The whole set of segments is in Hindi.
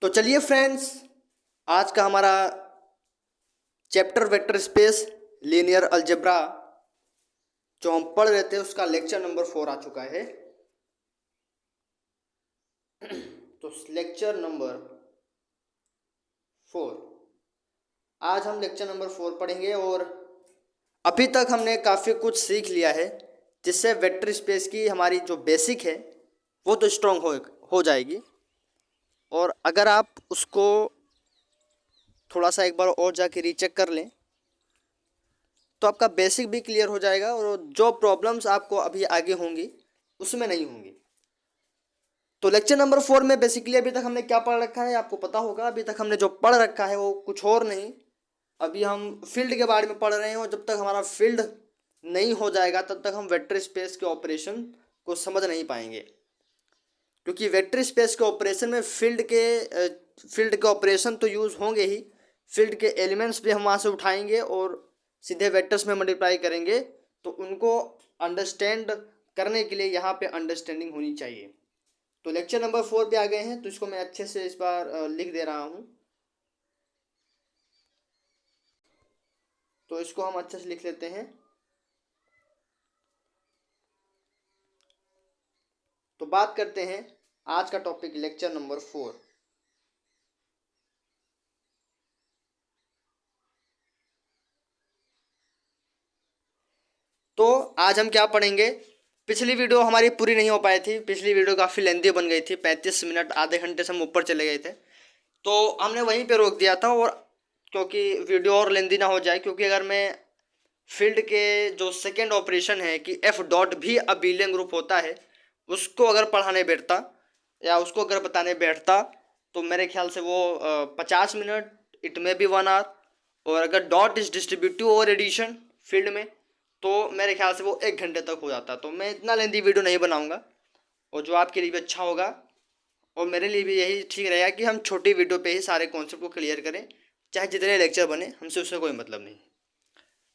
तो चलिए फ्रेंड्स, आज का हमारा chapter vector space linear algebra जो हम पढ़ रहे थे उसका लेक्चर नंबर 4 आ चुका है। तो लेक्चर नंबर 4 आज हम लेक्चर नंबर 4 पढ़ेंगे और अभी तक हमने काफ़ी कुछ सीख लिया है जिससे वेक्टर स्पेस की हमारी जो बेसिक है वो तो स्ट्रॉन्ग हो जाएगी। और अगर आप उसको थोड़ा सा एक बार और जाके रीचेक कर लें तो आपका बेसिक भी क्लियर हो जाएगा और जो प्रॉब्लम्स आपको अभी आगे होंगी उसमें नहीं होंगी। तो लेक्चर नंबर 4 में बेसिकली अभी तक हमने क्या पढ़ रखा है आपको पता होगा। अभी तक हमने जो पढ़ रखा है वो कुछ और नहीं, अभी हम फील्ड के बारे में पढ़ रहे हैं और जब तक हमारा फील्ड नहीं हो जाएगा तब तक हम वेक्टर स्पेस के ऑपरेशन को समझ नहीं पाएंगे, क्योंकि वेक्टर स्पेस के ऑपरेशन में फील्ड के ऑपरेशन तो यूज़ होंगे ही, फील्ड के एलिमेंट्स भी हम वहाँ से उठाएंगे और सीधे वेक्टर्स में मल्टीप्लाई करेंगे। तो उनको अंडरस्टैंड करने के लिए यहाँ पे अंडरस्टैंडिंग होनी चाहिए। तो लेक्चर नंबर 4 पे आ गए हैं तो इसको मैं अच्छे से इस बार लिख दे रहा हूँ। तो इसको हम अच्छे से लिख लेते हैं। तो बात करते हैं आज का टॉपिक लेक्चर नंबर 4। तो आज हम क्या पढ़ेंगे। पिछली वीडियो हमारी पूरी नहीं हो पाई थी, पिछली वीडियो काफ़ी लेंदी बन गई थी, 35 मिनट आधे घंटे से हम ऊपर चले गए थे। तो हमने वहीं पे रोक दिया था, और क्योंकि वीडियो और लेंदी ना हो जाए, क्योंकि अगर मैं फील्ड के जो सेकेंड ऑपरेशन है कि एफ डॉट भी अबेलियन ग्रुप होता है उसको अगर पढ़ाने बैठता या उसको अगर बताने बैठता तो मेरे ख्याल से वो 50 मिनट, इट में बी 1 आवर। और अगर डॉट इज डिस्ट्रीब्यूटिव और एडिशन फील्ड में तो मेरे ख्याल से वो 1 घंटे तक हो जाता। तो मैं इतना लेंदी वीडियो नहीं बनाऊंगा, और जो आपके लिए भी अच्छा होगा और मेरे लिए भी यही ठीक रहेगा कि हम छोटी वीडियो पे ही सारे कॉन्सेप्ट को क्लियर करें, चाहे जितने लेक्चर बने हमसे उससे कोई मतलब नहीं।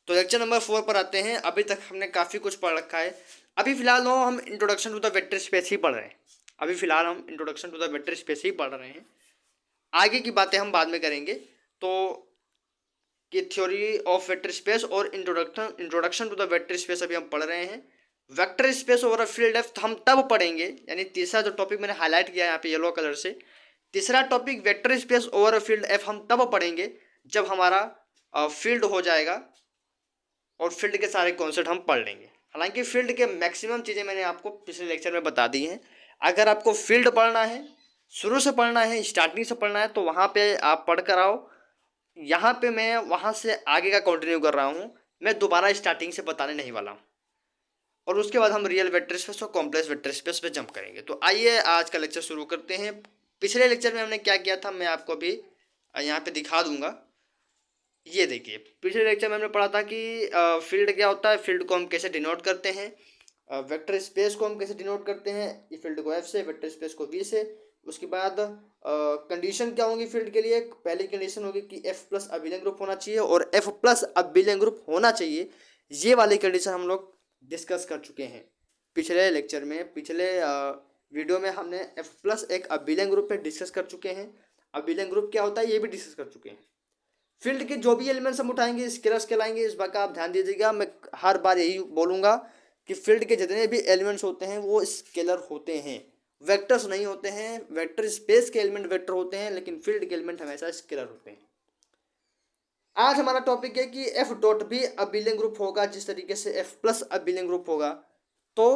तो लेक्चर नंबर 4 पर आते हैं। अभी तक हमने काफ़ी कुछ पढ़ रखा है। अभी फिलहाल हम introduction to the vector space ही पढ़ रहे हैं। अभी फिलहाल हम introduction to the vector space ही पढ़ रहे हैं, आगे की बातें हम बाद में करेंगे। तो कि थ्योरी ऑफ वेक्टर स्पेस और introduction to the vector space अभी हम पढ़ रहे हैं। Vector space over a field F हम तब पढ़ेंगे, यानी तीसरा जो टॉपिक मैंने हाईलाइट किया है यहाँ पे येलो कलर से, तीसरा topic vector space over a field F हम तब पढ़ेंगे जब हमारा फील्ड हो जाएगा और फील्ड के सारे कॉन्सेप्ट हम पढ़ लेंगे। हालांकि फील्ड के मैक्सिमम चीज़ें मैंने आपको पिछले लेक्चर में बता दी हैं। अगर आपको फील्ड पढ़ना है, शुरू से पढ़ना है, स्टार्टिंग से पढ़ना है तो वहाँ पे आप पढ़ कर आओ। यहाँ पे मैं वहाँ से आगे का कंटिन्यू कर रहा हूँ, मैं दोबारा स्टार्टिंग से बताने नहीं वाला हूँ। और उसके बाद हम रियल वेक्टर स्पेस और कॉम्प्लेक्स वेक्टर स्पेस पे जंप करेंगे। तो आइए आज का लेक्चर शुरू करते हैं। पिछले लेक्चर में हमने क्या किया था मैं आपको अभी यहाँ पे दिखा दूंगा। ये देखिए, पिछले लेक्चर में हमने पढ़ा था कि फील्ड क्या होता है, फील्ड को हम कैसे डिनोट करते हैं, वेक्टर स्पेस को हम कैसे डिनोट करते हैं, ये फील्ड को एफ से, वेक्टर स्पेस को वी से। उसके बाद कंडीशन क्या होंगी फील्ड के लिए। पहली कंडीशन होगी कि एफ प्लस अबेलियन ग्रुप होना चाहिए और एफ प्लस अबेलियन ग्रुप होना चाहिए। ये वाली कंडीशन हम लोग डिस्कस कर चुके हैं पिछले लेक्चर में। पिछले वीडियो में हमने एफ प्लस एक अबेलियन ग्रुप पे डिस्कस कर चुके हैं। अबेलियन ग्रुप क्या होता है ये भी डिस्कस कर चुके हैं। फील्ड के जो भी एलिमेंट्स हम उठाएंगे स्केलर्स कहलाएंगे, इस बात का आप ध्यान दीजिएगा। मैं हर बार यही बोलूँगा कि फील्ड के जितने भी एलिमेंट्स होते हैं वो स्केलर होते हैं, वेक्टर्स नहीं होते हैं। वेक्टर स्पेस के एलिमेंट वेक्टर होते हैं लेकिन फील्ड के एलिमेंट हमेशा स्केलर होते हैं। आज हमारा टॉपिक है कि एफ डॉट भी अबेलियन ग्रुप होगा जिस तरीके से एफ प्लस अबेलियन ग्रुप होगा। तो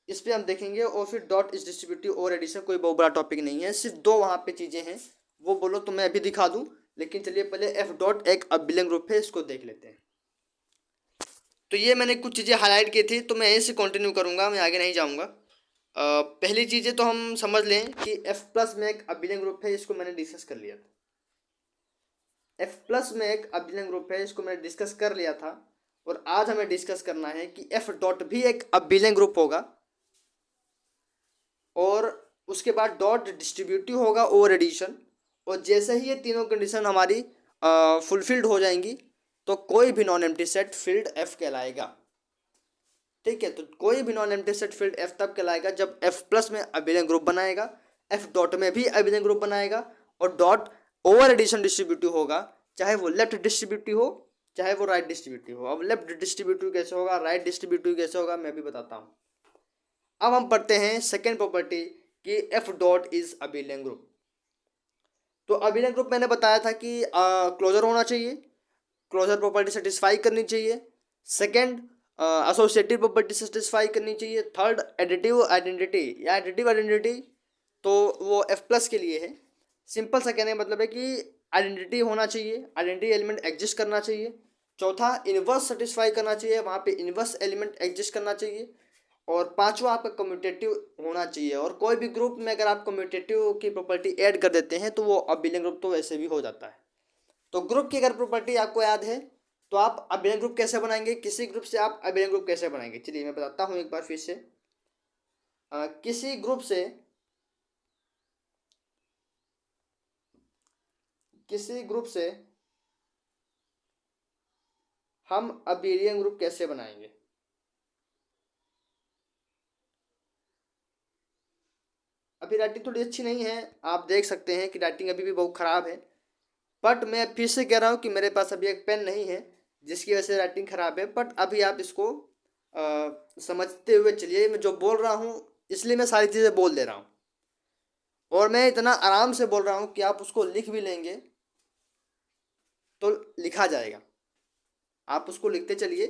इस पर हम देखेंगे। और फिर डॉट इज डिस्ट्रीब्यूटिव और एडिशन कोई बहुत बड़ा टॉपिक नहीं है, सिर्फ दो वहाँ पे चीज़ें हैं, वो बोलो तो मैं अभी दिखा दूँ। लेकिन चलिए पहले एफ डॉट एक अबेलियन ग्रुप है, इसको देख लेते हैं। तो ये मैंने कुछ चीज़ें हाईलाइट की थी तो मैं यहीं से कंटिन्यू करूँगा, मैं आगे नहीं जाऊँगा। पहली चीज़ें तो हम समझ लें कि एफ प्लस में एक अबेलियन ग्रुप है, इसको मैंने डिस्कस कर लिया था। एफ प्लस में एक अबेलियन ग्रुप है, इसको मैंने डिस्कस कर लिया था। और आज हमें डिस्कस करना है कि एफ डॉट भी एक अबेलियन ग्रुप होगा और उसके बाद डॉट डिस्ट्रीब्यूटिव होगा ओवर एडिशन। और जैसे ही ये तीनों कंडीशन हमारी फुलफिल्ड हो जाएंगी तो कोई भी non empty set field F कहलाएगा। ठीक है, तो कोई भी non empty set field F तब कहलाएगा जब एफ प्लस में अबेलियन ग्रुप बनाएगा, एफ डॉट में भी अबेलियन ग्रुप बनाएगा और डॉट ओवर एडिशन डिस्ट्रीब्यूटिव होगा, चाहे वो लेफ्ट डिस्ट्रीब्यूटिव हो चाहे वो राइट डिस्ट्रीब्यूटिव हो। अब लेफ्ट डिस्ट्रीब्यूटिव कैसे होगा, राइट डिस्ट्रीब्यूटिव कैसे होगा, मैं भी बताता हूँ। अब हम पढ़ते हैं सेकेंड प्रॉपर्टी कि F dot is abelian group. तो अबिलियन ग्रुप मैंने बताया था कि क्लोजर होना चाहिए, क्लोजर प्रॉपर्टी सेटिस्फाई करनी चाहिए। सेकेंड, एसोसिएटिव प्रॉपर्टी सेटिस्फाई करनी चाहिए। थर्ड, एडिटिव आइडेंटिटी या एडिटिव आइडेंटिटी, तो वो एफ प्लस के लिए है। सिंपल सा कहने का मतलब है कि आइडेंटिटी होना चाहिए, आइडेंटिटी एलिमेंट एग्जिस्ट करना चाहिए। चौथा, इनवर्स सेटिस्फाई करना चाहिए, वहाँ पे इनवर्स एलिमेंट एग्जिस्ट करना चाहिए। और पांचवा, आपका कम्यूटेटिव होना चाहिए। और कोई भी ग्रुप में अगर आप कम्यूटेटिव की प्रॉपर्टी ऐड कर देते हैं तो वो अबिलियन ग्रुप तो वैसे भी हो जाता है। तो ग्रुप की अगर प्रॉपर्टी आपको याद है तो आप अबिलियन ग्रुप कैसे बनाएंगे, किसी ग्रुप से आप अबिलियन ग्रुप कैसे बनाएंगे, चलिए मैं बताता हूँ एक बार फिर से। किसी ग्रुप से हम अबिलियन ग्रुप कैसे बनाएंगे। अभी राइटिंग थोड़ी अच्छी नहीं है, आप देख सकते हैं कि राइटिंग अभी भी बहुत ख़राब है, बट मैं फिर से कह रहा हूँ कि मेरे पास अभी एक पेन नहीं है जिसकी वजह से राइटिंग ख़राब है। बट अभी आप इसको समझते हुए चलिए, मैं जो बोल रहा हूँ इसलिए मैं सारी चीज़ें बोल दे रहा हूँ, और मैं इतना आराम से बोल रहा हूँ कि आप उसको लिख भी लेंगे तो लिखा जाएगा। आप उसको लिखते चलिए,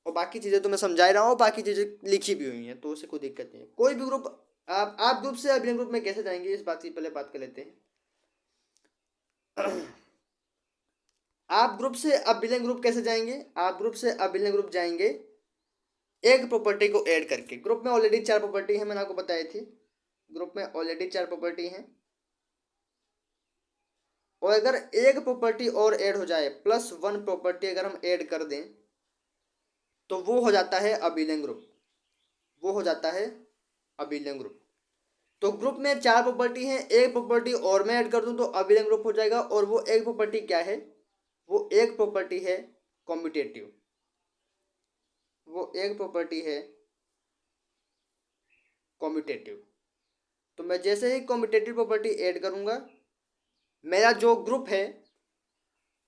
और बाकी चीज़ें तो मैं समझा ही रहा हूँ, बाकी चीज़ें लिखी भी हुई हैं तो उससे कोई दिक्कत नहीं है। कोई भी ग्रुप, आप ग्रुप से अभिनय ग्रुप में कैसे जाएंगे इस बात की पहले बात कर लेते हैं। आप ग्रुप से अभिनय ग्रुप कैसे जाएंगे, आप ग्रुप से अभिनय ग्रुप जाएंगे एक प्रॉपर्टी को ऐड करके। ग्रुप में ऑलरेडी 4 प्रॉपर्टी है, मैंने आपको बताई थी, ग्रुप में ऑलरेडी 4 प्रॉपर्टी हैं। और अगर एक प्रॉपर्टी और ऐड हो जाए, +1 प्रॉपर्टी अगर हम ऐड कर दें तो वो हो जाता है अभिलय ग्रुप, वो हो जाता है अभिलय ग्रुप। तो ग्रुप में 4 प्रॉपर्टी हैं, एक प्रॉपर्टी और मैं ऐड कर दूं तो अभिलय ग्रुप हो जाएगा। और वो एक प्रॉपर्टी क्या है, वो एक प्रॉपर्टी है कॉम्यूटेटिव, वो एक प्रॉपर्टी है कॉम्यूटेटिव। तो मैं जैसे ही कॉम्यूटेटिव प्रॉपर्टी ऐड करूंगा, मेरा जो ग्रुप है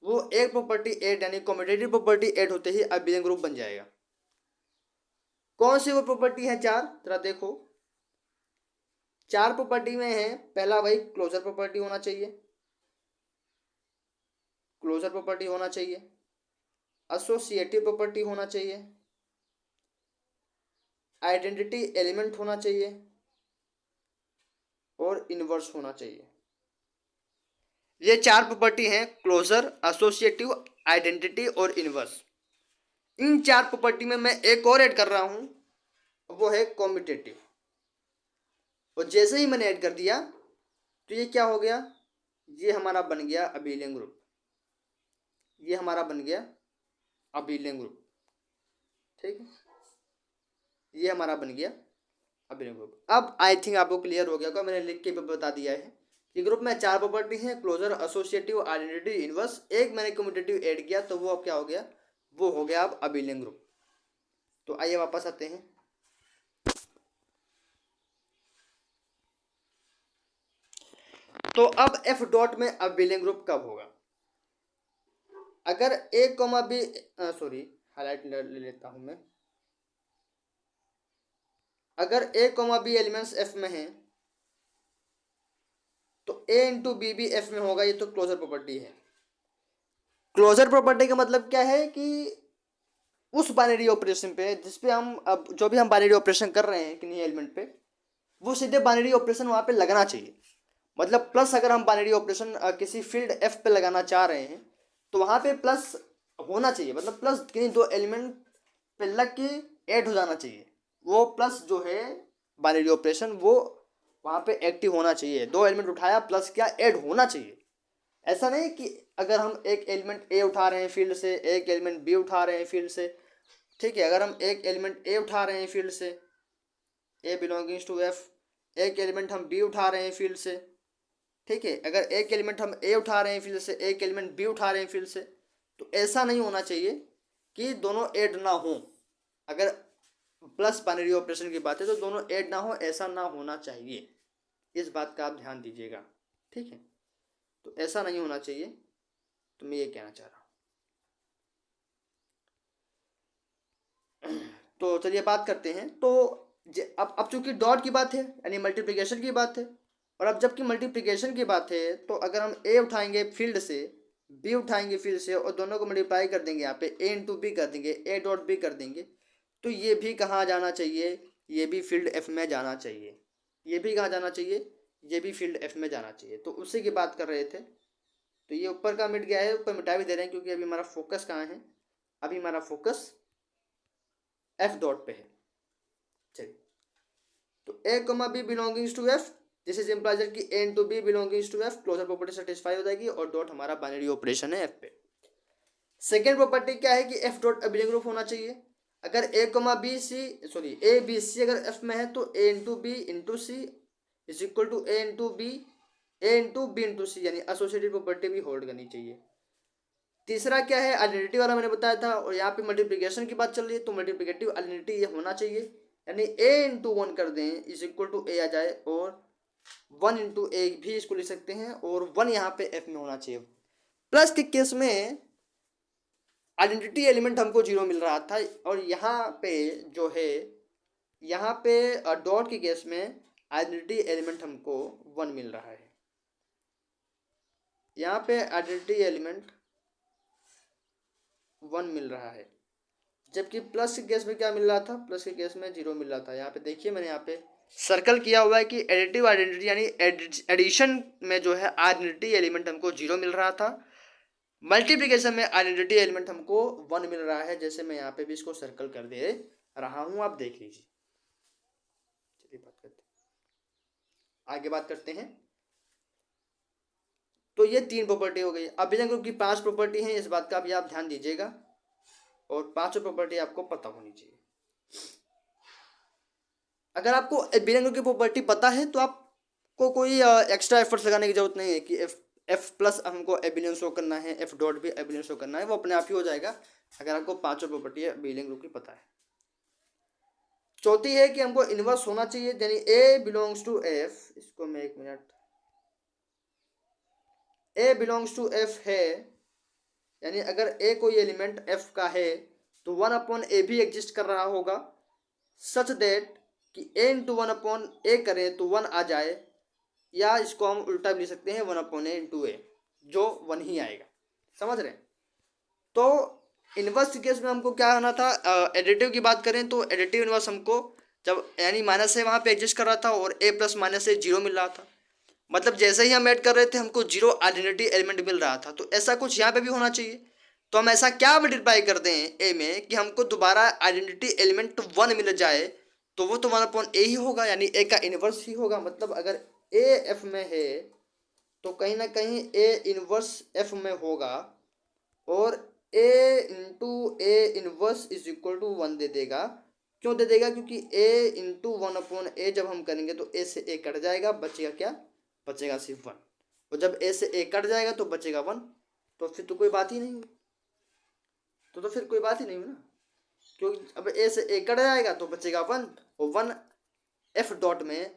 वो एक प्रॉपर्टी ऐड यानी कॉम्यूटेटिव प्रॉपर्टी ऐड होते ही अभिलय ग्रुप बन जाएगा। कौन सी वो प्रॉपर्टी है 4, जरा देखो। 4 प्रॉपर्टी में है, पहला भाई क्लोजर प्रॉपर्टी होना चाहिए, क्लोजर प्रॉपर्टी होना चाहिए, एसोसिएटिव प्रॉपर्टी होना चाहिए, आइडेंटिटी एलिमेंट होना चाहिए, और इनवर्स होना चाहिए। ये 4 प्रॉपर्टी हैं, क्लोजर, एसोसिएटिव, आइडेंटिटी और इनवर्स। इन 4 प्रॉपर्टी में मैं एक और ऐड कर रहा हूं, वो है कॉम्यूटेटिव। और जैसे ही मैंने ऐड कर दिया तो ये क्या हो गया, ये हमारा बन गया अभिलय ग्रुप, ये हमारा बन गया अभिलय ग्रुप। ठीक है, ये हमारा बन गया अभिलय ग्रुप। अब आई थिंक आपको क्लियर हो गया होगा, मैंने लिख के भी बता दिया है कि ग्रुप में 4 प्रॉपर्टी हैं, क्लोजर, एसोसिएटिव, आइडेंटिटी, इनवर्स। एक मैंने कम्यूटेटिव ऐड किया तो वो अब क्या हो गया, वो हो गया अब अभिलय ग्रुप। तो आइए वापस आते हैं। तो अब एफ डॉट में अभिलय ग्रुप कब होगा, अगर ए कॉमा बी, सॉरी हाईलाइट ले लेता हूं मैं। अगर ए कॉमा बी एलिमेंट्स एफ में हैं तो ए इंटू बी भी एफ में होगा, ये तो क्लोजर प्रॉपर्टी है। क्लोजर प्रॉपर्टी का मतलब क्या है कि उस बाइनरी ऑपरेशन पे जिसपे हम अब जो भी हम बाइनरी ऑपरेशन कर रहे हैं किन्हीं एलिमेंट पे, वो सीधे बाइनरी ऑपरेशन वहाँ पे लगना चाहिए। मतलब प्लस अगर हम बाइनरी ऑपरेशन किसी फील्ड एफ पे लगाना चाह रहे हैं तो वहाँ पे प्लस होना चाहिए, मतलब प्लस किन्हीं 2 एलिमेंट पे लग के ऐड हो जाना चाहिए। वो प्लस जो है बाइनरी ऑपरेशन वो वहाँ पे एक्टिव होना चाहिए। 2 एलिमेंट उठाया प्लस क्या, ऐड होना चाहिए। ऐसा नहीं कि अगर हम एक एलिमेंट ए उठा रहे हैं फील्ड से, एक एलिमेंट बी उठा रहे हैं फील्ड से, ठीक है, अगर हम एक एलिमेंट ए उठा रहे हैं फील्ड से, ए बिलोंगिंग्स टू एफ, एक एलिमेंट हम बी उठा रहे हैं फील्ड से, ठीक है, अगर एक एलिमेंट हम ए उठा रहे हैं फील्ड से, एक एलिमेंट बी उठा रहे हैं फील्ड से, तो ऐसा नहीं होना चाहिए कि दोनों ऐड ना हो। अगर प्लस बाइनरी ऑपरेशन की बात है तो दोनों ऐड ना हो, ऐसा ना होना चाहिए। इस बात का आप ध्यान दीजिएगा, ठीक है। तो ऐसा नहीं होना चाहिए। तो मैं ये कहना चाह रहा हूँ। तो चलिए बात करते हैं। तो अब चूंकि डॉट की बात है यानी मल्टीप्लिकेशन की बात है, और अब जबकि मल्टीप्लिकेशन की बात है तो अगर हम ए उठाएंगे फील्ड से, बी उठाएंगे फील्ड से और दोनों को मल्टीप्लाई कर देंगे, यहाँ पे ए इंटू बी कर देंगे, ए डॉट बी कर देंगे, तो ये भी कहाँ जाना चाहिए, ये भी फील्ड एफ में जाना चाहिए। ये भी कहाँ जाना चाहिए, ये भी फील्ड एफ में जाना चाहिए। तो उसी की बात कर रहे थे। तो ये ऊपर का मिट गया है, ऊपर मिटा भी दे रहे हैं क्योंकि अभी हमारा फोकस कहाँ है, अभी हमारा फोकस एफ डॉट पे है। चलिए, तो A comma B belongings to F, this is implies कि A into B belongings to F, closure property satisfy हो जाएगी और डॉट हमारा बाइनरी ऑपरेशन है एफ पे। सेकेंड प्रॉपर्टी क्या है कि एफ डॉट अबिलियन ग्रुप होना चाहिए। अगर A comma B C sorry A B C अगर एफ में है तो A into B into C is equal to A into B, A into B into C, यानी एसोसिएटेड प्रॉपर्टी भी होल्ड करनी चाहिए। तीसरा क्या है, आइडेंटिटी वाला मैंने बताया था, और यहाँ पे मल्टीप्लिकेशन की बात चल रही है तो मल्टीप्लिकेटिव आइडेंटिटी ये होना चाहिए, यानी ए इंटू वन कर दें इज इक्वल टू ए आ जाए, और वन इंटू ए भी इसको लिख सकते हैं, और वन यहाँ पे एफ में होना चाहिए। प्लस के केस में आइडेंटिटी एलिमेंट हमको जीरो मिल रहा था, और यहाँ पे जो है, यहाँ पे डॉट के केस में आइडेंटिटी एलिमेंट हमको वन मिल रहा है। यहाँ पे आइडेंटिटी एलिमेंट वन मिल रहा है, जबकि प्लस के केस में क्या मिल रहा था, प्लस के केस में जीरो मिल रहा था। यहाँ पे देखिए मैंने यहाँ पे सर्कल किया हुआ है कि एडिटिव आइडेंटिटी यानी एडिशन में जो है आइडेंटिटी एलिमेंट हमको जीरो मिल रहा था, मल्टीप्लिकेशन में आइडेंटिटी एलिमेंट हमको वन मिल रहा है। जैसे मैं यहाँ पे भी इसको सर्कल कर दे रहा हूँ, आप देख लीजिए। चलिए बात करते हैं, आगे बात करते हैं। तो ये तीन प्रॉपर्टी हो गई। अभिन्न ग्रुप की 5 प्रॉपर्टी हैं, इस बात का भी आप ध्यान दीजिएगा, और 5 प्रॉपर्टी आपको पता होनी चाहिए। अगर आपको अभिन्न ग्रुप की प्रॉपर्टी पता है तो आपको कोई एक्स्ट्रा एफर्ट्स लगाने की जरूरत नहीं है कि एफ प्लस हमको एबिलियन शो करना है, एफ डॉट भी एबिलियन शो करना है, वो अपने आप ही हो जाएगा अगर आपको 5 प्रॉपर्टी है एबिलियन ग्रुप की पता है। चौथी है कि हमको इनवर्स होना चाहिए, यानी ए बिलोंग्स टू एफ, इसको मैं एक minute, A belongs to F है, यानी अगर ए कोई एलिमेंट एफ का है तो वन अपॉन ए भी एग्जिस्ट कर रहा होगा, सच दैट कि ए इंटू वन अपॉन ए करें तो वन आ जाए, या इसको हम उल्टा भी लिख सकते हैं, वन अपॉन ए इंटू ए, जो वन ही आएगा। समझ रहे हैं? तो इनवर्स केस में हमको क्या होना था, एडिटिव की बात करें तो एडिटिव इनवर्स हमको जब यानी माइनस से वहाँ पे एडजस्ट कर रहा था और ए प्लस माइनस से जीरो मिल रहा था, मतलब जैसे ही हम ऐड कर रहे थे हमको जीरो आइडेंटिटी एलिमेंट मिल रहा था। तो ऐसा कुछ यहाँ पे भी होना चाहिए। तो हम ऐसा क्या मल्टीप्लाई कर दें ए में कि हमको दोबारा आइडेंटिटी एलिमेंट वन मिल जाए, तो वो तो वन अपॉन ए ही होगा, यानी ए का इनवर्स ही होगा। मतलब अगर ए एफ में है तो कहीं ना कहीं ए इनवर्स एफ में होगा, और A into A inverse is equal to one दे देगा। क्यों दे देगा? क्योंकि A into one upon A जब हम करेंगे तो ए से ए कट जाएगा, बचेगा क्या? बचेगा सिर्फ वन। और जब ए से ए कट जाएगा तो बचेगा वन, तो फिर तो कोई बात ही नहीं हुई, तो फिर कोई बात ही नहीं हुई ना, क्योंकि अब ए से ए कट जाएगा तो बचेगा वन, और वन एफ डॉट में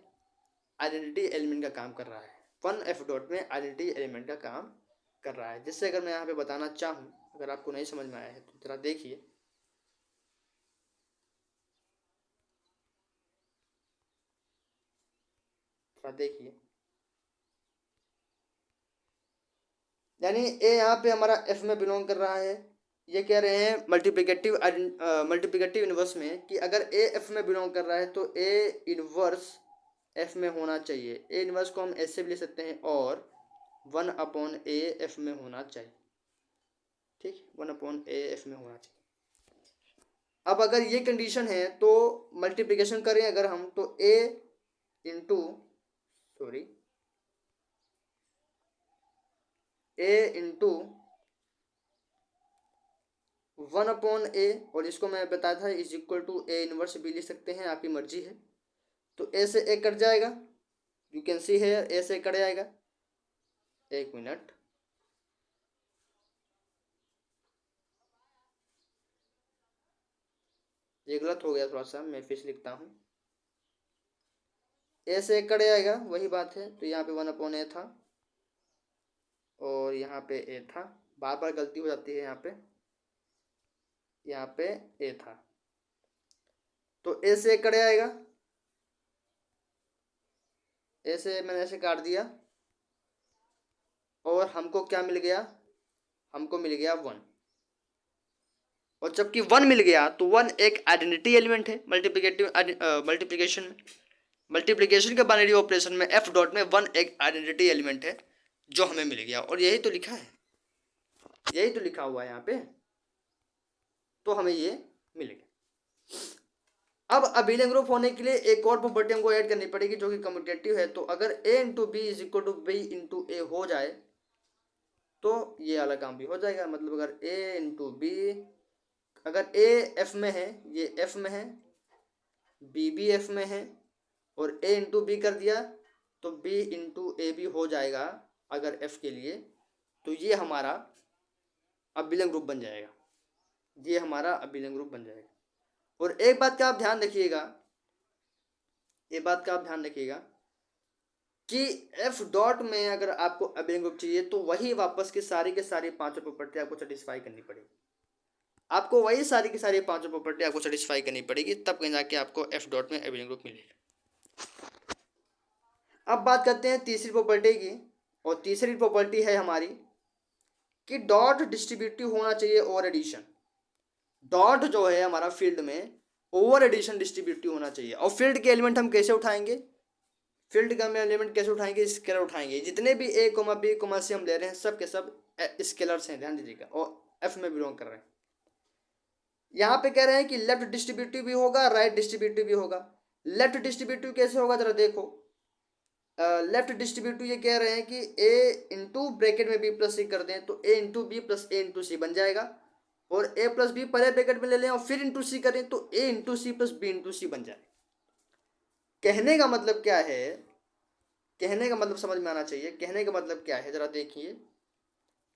आइडेंटिटी एलिमेंट का काम कर रहा है, वन एफ डॉट में आइडेंटिटी एलिमेंट का काम कर रहा है। जिससे अगर मैं यहाँ पे बताना चाहूँ, अगर आपको नहीं समझ में आया है तो जरा देखिए, थोड़ा देखिए, यानी ए यहाँ पे हमारा एफ में बिलोंग कर रहा है। ये कह रहे हैं मल्टीप्लिकेटिव इनवर्स में कि अगर ए एफ में बिलोंग कर रहा है तो ए इनवर्स एफ में होना चाहिए। ए इनवर्स को हम ऐसे भी ले सकते हैं, और वन अपॉन ए एफ में होना चाहिए। ठीक, वन अपॉन ए एफ में होना चाहिए। अब अगर ये कंडीशन है तो मल्टीप्लिकेशन करें अगर हम, तो A into sorry A into one upon A, और इसको मैं बताया था is equal to A inverse भी लिख सकते हैं, आपकी मर्जी है। तो ए से ए कट जाएगा, यू कैन सी है ए से कट जाएगा। एक मिनट, ये गलत हो गया थोड़ा सा, मैं फिर से लिखता हूँ। ए से कट जाएगा, वही बात है। तो यहाँ पे वन अपॉन ए था, और यहाँ पे ए था, बार बार गलती हो जाती है यहाँ पे ए था, तो ए से कट आएगा, ए से मैंने ऐसे काट दिया और हमको क्या मिल गया, हमको मिल गया 1। और जबकि 1 मिल गया तो 1 एक आइडेंटिटी एलिमेंट है मल्टीप्लिकेशन में, मल्टीप्लिकेशन के बाइनरी ऑपरेशन में एफ डॉट में 1 एक आइडेंटिटी एलिमेंट है जो हमें मिल गया, और यही तो लिखा है, यही तो लिखा हुआ है यहाँ पे, तो हमें ये मिलेगा। अब अबेलियन ग्रुप होने के लिए एक और प्रॉपर्टी हमको ऐड करनी पड़ेगी जो कि कम्यूटेटिव है। तो अगर a into B is equal to B into A हो जाए तो ये वाला काम भी हो जाएगा। मतलब अगर a इंटू बी, अगर a एफ में है, ये एफ में है, बी भी एफ में है, और a इंटू बी कर दिया तो b इंटू ए भी हो जाएगा अगर f के लिए, तो ये हमारा अबेलियन ग्रुप बन जाएगा, ये हमारा अबेलियन ग्रुप बन जाएगा। और एक बात का आप ध्यान रखिएगा, एक बात का आप ध्यान रखिएगा कि एफ डॉट में अगर आपको अबेलियन ग्रुप चाहिए तो वही वापस की सारी के सारी पांचों प्रॉपर्टी आपको सेटिस्फाई करनी पड़ेगी, आपको वही सारी की सारी पांचों प्रॉपर्टी आपको सेटिस्फाई करनी पड़ेगी, तब कहीं जाके आपको एफ डॉट में अबेलियन ग्रुप मिलेगा। अब बात करते हैं तीसरी प्रॉपर्टी की, और तीसरी प्रॉपर्टी है हमारी कि डॉट डिस्ट्रीब्यूटिव होना चाहिए ओवर एडिशन। डॉट जो है हमारा फील्ड में ओवर एडिशन डिस्ट्रीब्यूटिव होना चाहिए। और फील्ड के एलिमेंट हम कैसे उठाएंगे, फील्ड का हम एलिमेंट कैसे उठाएंगे, स्केलर उठाएंगे। जितने भी ए कोमा बी कोमा सी हम ले रहे हैं सब के सब स्केलर्स हैं, ध्यान दीजिएगा, और एफ में बिलोंग कर रहे हैं। यहाँ पे कह रहे हैं कि लेफ्ट डिस्ट्रीब्यूटिव भी होगा, राइट डिस्ट्रीब्यूटिव भी होगा। लेफ्ट डिस्ट्रीब्यूटिव कैसे होगा जरा देखो, लेफ्ट डिस्ट्रीब्यूटिव ये कह रहे हैं कि ए इंटू ब्रैकेट में बी प्लस सी कर दें तो A into B plus A into C बन जाएगा, और ए प्लस बी पहले ब्रैकेट में ले लें और फिर इंटू सी करें तो A into C plus B into C बन जाए। कहने का मतलब क्या है, कहने का मतलब समझ में आना चाहिए, कहने का मतलब क्या है जरा देखिए।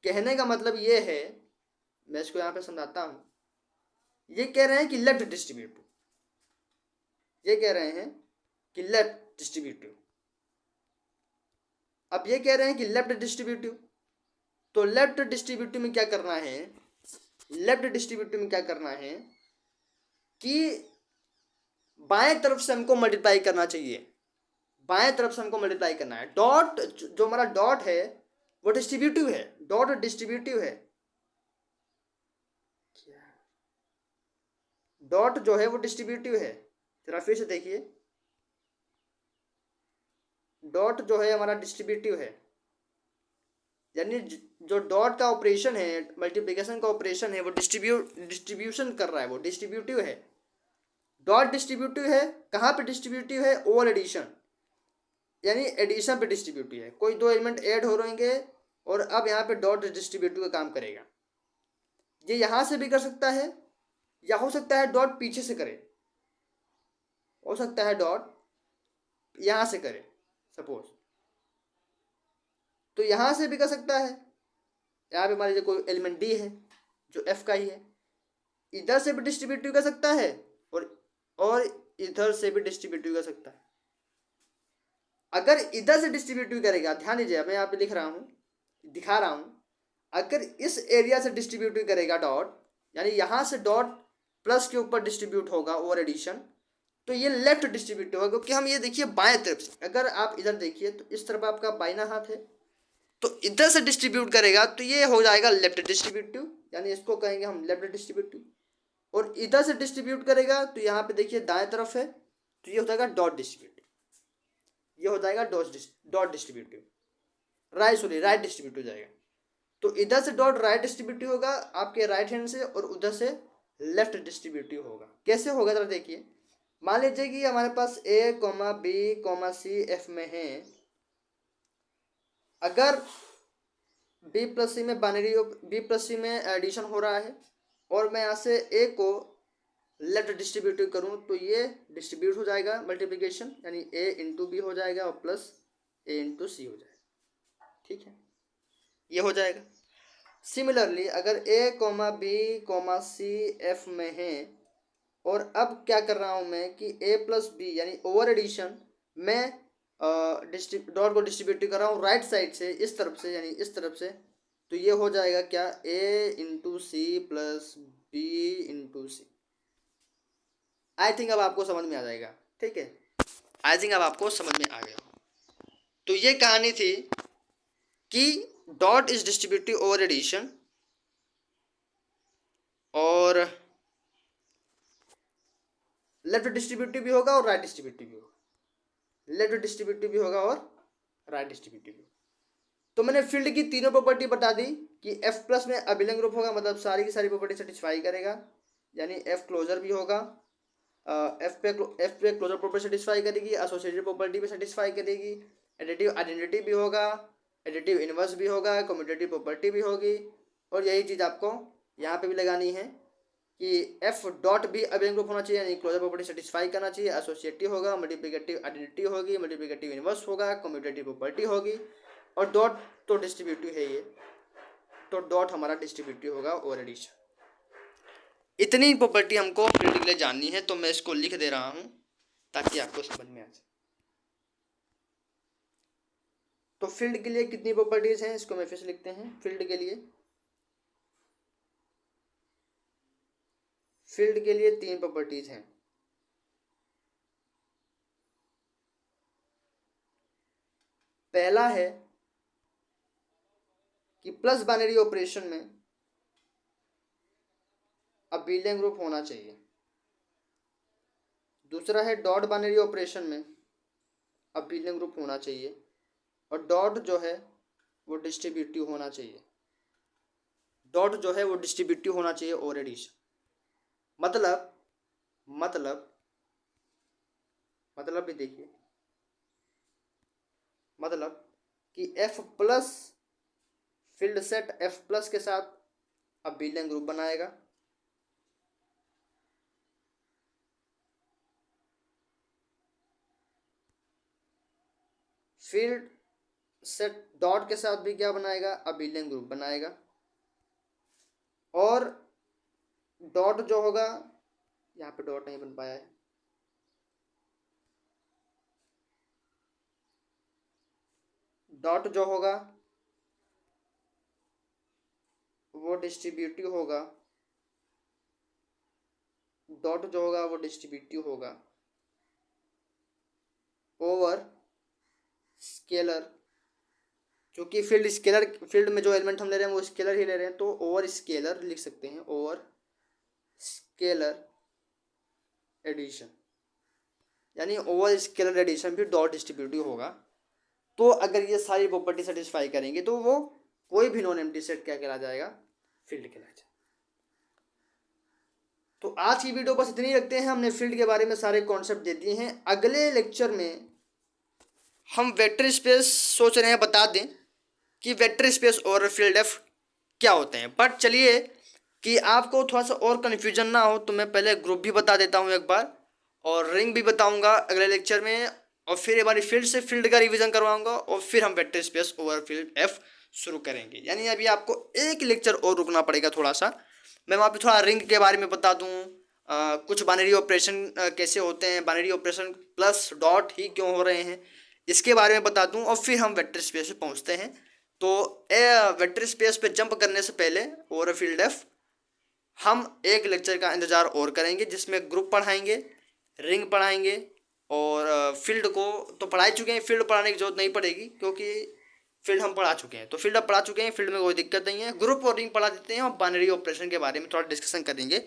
कहने का मतलब ये है, मैं इसको यहाँ पे समझाता हूँ। ये कह रहे हैं कि लेफ्ट डिस्ट्रीब्यूटिव, ये कह रहे हैं कि लेफ्ट डिस्ट्रीब्यूटिव, अब ये कह रहे हैं कि लेफ्ट डिस्ट्रीब्यूटिव, तो लेफ्ट डिस्ट्रीब्यूटिव में क्या करना है, लेफ्ट डिस्ट्रीब्यूटिव में क्या करना है कि बाएं तरफ से हमको मल्टीप्लाई करना चाहिए, बाएं तरफ से हमको मल्टीप्लाई करना है। डॉट जो हमारा डॉट है वो डिस्ट्रीब्यूटिव है, डॉट डिस्ट्रीब्यूटिव है, डॉट जो है वो डिस्ट्रीब्यूटिव है। जरा फिर से देखिए, डॉट जो है हमारा डिस्ट्रीब्यूटिव है, यानी जो डॉट का ऑपरेशन है, मल्टीप्लिकेशन का ऑपरेशन है, वो डिस्ट्रीब्यूशन कर रहा है, वो डिस्ट्रीब्यूटिव है। डॉट डिस्ट्रीब्यूटिव है, कहाँ पे डिस्ट्रीब्यूटिव है, ओवर एडिशन, यानी एडिशन पे डिस्ट्रीब्यूटिव है। कोई दो एलिमेंट ऐड हो रहेंगे और अब यहाँ पे डॉट डिस्ट्रीब्यूटिव का काम करेगा। ये यहाँ से भी कर सकता है, या हो सकता है डॉट पीछे से करे, हो सकता है डॉट यहाँ से करे सपोज, तो यहाँ से भी कर सकता है। यहाँ पे मान लीजिए कोई एलिमेंट डी है जो एफ का ही है, इधर से भी डिस्ट्रीब्यूटिव कर सकता है और इधर से भी डिस्ट्रीब्यूटिव कर सकता है। अगर इधर से डिस्ट्रीब्यूटिव करेगा, ध्यान दीजिए मैं यहाँ पे लिख रहा हूँ, दिखा रहा हूँ, अगर इस एरिया से डिस्ट्रीब्यूटिव करेगा डॉट, यानी यहाँ से डॉट प्लस के ऊपर डिस्ट्रीब्यूट होगा ओवर एडिशन, तो ये लेफ्ट डिस्ट्रीब्यूटिव होगा। क्योंकि हम ये देखिए बाएं तरफ से, अगर आप इधर देखिए तो इस तरफ आपका बाइना हाथ है, तो इधर से डिस्ट्रीब्यूट करेगा तो ये हो जाएगा लेफ्ट डिस्ट्रीब्यूटिव, यानी इसको कहेंगे हम लेफ्ट डिस्ट्रीब्यूटिव। और इधर से डिस्ट्रीब्यूट करेगा तो यहाँ पे देखिए दाएं तरफ है, तो ये हो जाएगा डॉट डिस्ट्रीब्यूटिव, ये हो जाएगा डॉट डिस्ट्रीब्यूटिव, राइट डिस्ट्रीब्यूटिव हो जाएगा। तो इधर से डॉट राइट डिस्ट्रीब्यूटिव होगा आपके राइट हैंड से, और उधर से लेफ्ट डिस्ट्रीब्यूटिव होगा। कैसे होगा जरा देखिए, मान लीजिए कि हमारे पास A comma B comma C F में है, अगर बी प्लस सी में बाइनरी बी प्लस सी में एडिशन हो रहा है और मैं यहाँ से ए को लेफ्ट डिस्ट्रीब्यूटिव करूँ तो ये डिस्ट्रीब्यूट हो जाएगा मल्टीप्लिकेशन, यानी ए इंटू बी हो जाएगा और प्लस ए इंटू सी हो जाएगा, ठीक है, ये हो जाएगा। सिमिलरली अगर A comma B comma C F में है और अब क्या कर रहा हूँ मैं कि ए प्लस बी यानी ओवर एडिशन में डॉट को डिस्ट्रीब्यूट कर रहा हूँ राइट साइड से इस तरफ से, यानी इस तरफ से, तो ये हो जाएगा क्या, A into C plus B into C. I think अब आपको समझ में आ जाएगा, ठीक है, आई थिंक अब आपको समझ में आ गया। तो ये कहानी थी कि dot is distributive over addition, और लेफ्ट डिस्ट्रीब्यूटिव भी होगा और राइट डिस्ट्रीब्यूटिव भी होगा, लेफ्ट डिस्ट्रीब्यूटिव भी होगा और राइट डिस्ट्रीब्यूटिव भी। तो मैंने फील्ड की तीनों प्रॉपर्टी बता दी कि एफ प्लस में अभिलंग ग्रुप होगा, मतलब सारी की सारी प्रॉपर्टी सेटिस्फाई करेगा, यानी एफ क्लोजर भी होगा, एफ पे क्लोजर प्रॉपर्टी सेटिस्फाई करेगी, एसोसिएटेड प्रॉपर्टी भी सेटिस्फाई करेगी, एडिटिव आइडेंटिटी भी होगा, एडिटिव इनवर्स भी होगा, कम्यूटेटिव प्रॉपर्टी भी होगी। और यही चीज़ आपको यहाँ पे भी लगानी है कि एफ डॉट भी अभिलंग ग्रुप होना चाहिए, यानी क्लोजर प्रॉपर्टी सेटिस्फाई करना चाहिए, एसोसिएटिव होगा, मल्टीप्लिकेटिव आइडेंटिटी होगी, मल्टीप्लिकेटिव इनवर्स होगा, कम्यूटेटिव प्रॉपर्टी होगी, और डॉट तो डिस्ट्रीब्यूटिव है ये, तो डॉट हमारा डिस्ट्रीब्यूटिव होगा ओवर एडिशन। इतनी प्रॉपर्टी हमको फील्ड के लिए जाननी है, तो मैं इसको लिख दे रहा हूं ताकि आपको समझ में आ जाए। तो फील्ड के लिए कितनी प्रॉपर्टीज हैं, इसको मैं फिर से लिखते हैं। फील्ड के लिए 3 प्रॉपर्टीज हैं। पहला है कि प्लस बाइनरी ऑपरेशन में अबिलियन ग्रुप होना चाहिए। दूसरा है डॉट बाइनरी ऑपरेशन में अबिलियन ग्रुप होना चाहिए, और डॉट जो है वो डिस्ट्रीब्यूटिव होना चाहिए, डॉट जो है वो डिस्ट्रीब्यूटिव होना चाहिए और एडिशन। मतलब भी देखिए, मतलब कि F plus field set F plus के साथ अबिलियन ग्रुप बनाएगा, फील्ड सेट डॉट के साथ भी क्या बनाएगा, अबिलियन ग्रुप बनाएगा, और डॉट जो होगा, यहाँ पे डॉट नहीं बन पाया है, डॉट जो होगा वो डिस्ट्रीब्यूटिव होगा, डॉट जो होगा वो डिस्ट्रीब्यूटिव होगा ओवर स्केलर, क्योंकि फील्ड में जो एलिमेंट हम ले रहे हैं वो स्केलर ही ले रहे हैं, तो ओवर स्केलर लिख सकते हैं, ओवर स्केलर एडिशन, यानी ओवर स्केलर एडिशन भी डॉट डिस्ट्रीब्यूटिव होगा। तो अगर ये सारी प्रॉपर्टी सेटिस्फाई करेंगे तो वो कोई भी नॉन एम्प्टी सेट क्या कहला जाएगा, फील्ड कहला जाएगा। तो आज की वीडियो बस इतनी रखते हैं, हमने फील्ड के बारे में सारे कॉन्सेप्ट दे दिए हैं। अगले लेक्चर में हम वेक्टर स्पेस सोच रहे हैं बता दें कि वेक्टर स्पेस और फील्ड एफ क्या होते हैं। बट चलिए कि आपको थोड़ा सा और कन्फ्यूजन ना हो तो मैं पहले ग्रुप भी बता देता हूँ एक बार, और रिंग भी बताऊँगा अगले लेक्चर में, और फिर एक बार फील्ड से फील्ड का रिवीजन करवाऊँगा, और फिर हम vector space over field F शुरू करेंगे। यानी अभी आपको एक लेक्चर और रुकना पड़ेगा थोड़ा सा। मैं वहाँ पे थोड़ा रिंग के बारे में बता दूँ, कुछ बाइनरी ऑपरेशन कैसे होते हैं, बाइनरी ऑपरेशन प्लस डॉट ही क्यों हो रहे हैं, इसके बारे में बता दूँ, और फिर हम वेक्टर स्पेस पे पहुँचते हैं। तो वेक्टर स्पेस पे जंप करने से पहले ओवर फील्ड एफ हम एक लेक्चर का इंतज़ार और करेंगे, जिसमें ग्रुप पढ़ाएंगे, रिंग पढ़ाएंगे, और फील्ड को तो पढ़ा ही चुके हैं, फील्ड पढ़ाने की जरूरत नहीं पड़ेगी क्योंकि फील्ड हम पढ़ा चुके हैं। तो फील्ड अब पढ़ा चुके हैं, फील्ड में कोई दिक्कत नहीं है। ग्रुप और रिंग पढ़ा देते हैं, और बाइनरी ऑपरेशन के बारे में थोड़ा डिस्कशन करेंगे।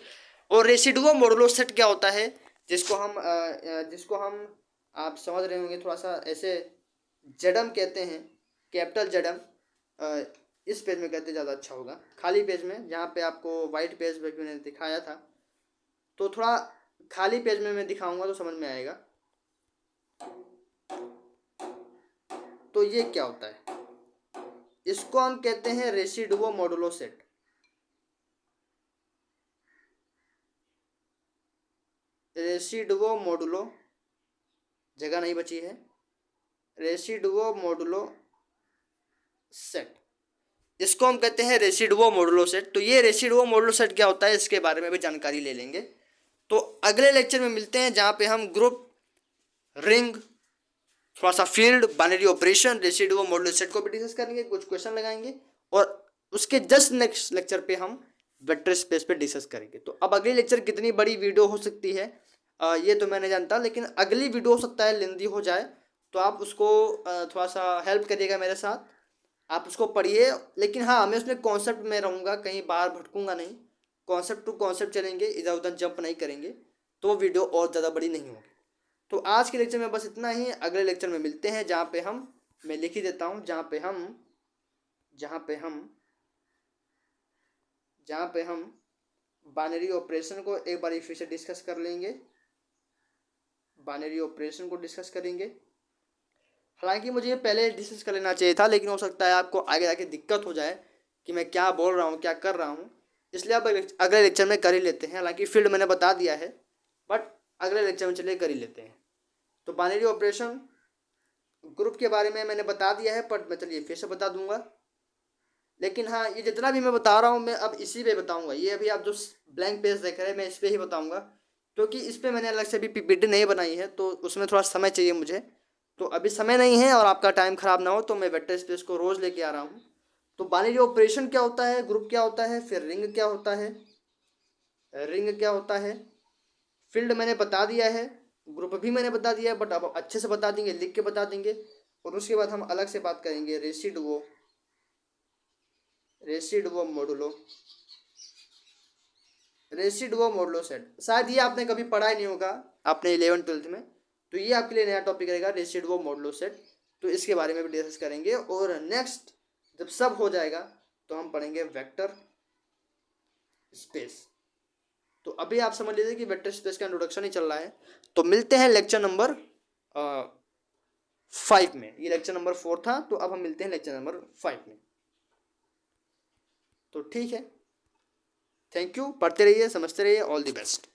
और रेसिडुअल मॉडुलो सेट क्या होता है, जिसको हम आप समझ रहे होंगे थोड़ा सा ऐसे जेडम कहते हैं, कैपिटल जेडम, इस पेज में कहते ज़्यादा अच्छा होगा, खाली पेज में, जहाँ पे आपको वाइट पेज पे मैंने दिखाया था, तो थोड़ा खाली पेज में मैं दिखाऊंगा तो समझ में आएगा। तो ये क्या होता है, इसको हम कहते हैं residual modulo set. Residual modulo, जगह नहीं बची है, रेसिडुअल मॉडुलो सेट, इसको हम कहते हैं रेसिडुअल मॉडुलो सेट। तो ये रेसिडुअल मॉडुलो सेट क्या होता है, इसके बारे में भी जानकारी ले लेंगे। तो अगले लेक्चर में मिलते हैं, जहाँ पे हम ग्रुप, रिंग, थोड़ा सा field, binary operation, residual modulo set को भी डिस्कस करेंगे, कुछ क्वेश्चन लगाएंगे और उसके जस्ट नेक्स्ट लेक्चर पे हम वेक्टर स्पेस पे डिस्कस करेंगे। तो अब अगली लेक्चर कितनी बड़ी वीडियो हो सकती है ये तो मैं नहीं जानता, लेकिन अगली वीडियो हो सकता है लेंदी हो जाए, तो आप उसको थोड़ा सा हेल्प करिएगा मेरे साथ, आप उसको पढ़िए। लेकिन हाँ, मैं उसमें कॉन्सेप्ट में रहूँगा, कहीं बाहर भटकूंगा नहीं, कॉन्सेप्ट टू कॉन्सेप्ट चलेंगे, इधर उधर जंप नहीं करेंगे, तो वीडियो और ज़्यादा बड़ी नहीं होगी। तो आज के लेक्चर में बस इतना ही। अगले लेक्चर में मिलते हैं, जहाँ पे हम, मैं लिख ही देता हूँ, जहाँ पे हम बाइनरी ऑपरेशन को एक बार फिर से डिस्कस कर लेंगे, बाइनरी ऑपरेशन को डिस्कस करेंगे। हालांकि मुझे ये पहले डिस्कस कर लेना चाहिए था, लेकिन हो सकता है आपको आगे जाके दिक्कत हो जाए कि मैं क्या बोल रहा हूँ, क्या कर रहा हूँ, इसलिए आप अगले लेक्चर में कर ही लेते हैं। हालांकि फील्ड मैंने बता दिया है, बट अगले लेक्चर में चलिए कर ही लेते हैं। तो बाइनरी ऑपरेशन ग्रुप के बारे में मैंने बता दिया है, बट मैं चलिए फिर से बता दूंगा। लेकिन हाँ, ये जितना भी मैं बता रहा हूँ मैं अब इसी पे बताऊंगा। ये अभी आप जो ब्लैंक पेज देख रहे हैं मैं इस पर ही बताऊंगा, क्योंकि इस पर मैंने अलग से भी पीपीटी नहीं बनाई है, तो उसमें थोड़ा समय चाहिए मुझे। तो अभी समय नहीं है और आपका टाइम ख़राब ना हो, तो मैं वेक्टर स्पेस को रोज़ लेके आ रहा हूँ। तो बाइनरी ऑपरेशन क्या होता है, ग्रुप क्या होता है, फिर रिंग क्या होता है, फील्ड मैंने बता दिया है, ग्रुप भी मैंने बता दिया है, बट अब अच्छे से बता देंगे, लिख के बता देंगे। और उसके बाद हम अलग से बात करेंगे रेसिडुओ मोडुलो सेट। शायद ये आपने कभी पढ़ा ही नहीं होगा आपने 11th-12th में, तो ये आपके लिए नया टॉपिक रहेगा, रेसिडुओ मोडुलो सेट। तो इसके बारे में भी डिस्कस करेंगे। और नेक्स्ट जब सब हो जाएगा तो हम पढ़ेंगे वेक्टर स्पेस। तो अभी आप समझ लीजिए कि वेक्टर स्पेस का इंट्रोडक्शन ही चल रहा है। तो मिलते हैं लेक्चर नंबर 5 में। ये लेक्चर नंबर 4 था, तो अब हम मिलते हैं लेक्चर नंबर 5 में। तो ठीक है, थैंक यू, पढ़ते रहिए, समझते रहिए, ऑल द बेस्ट।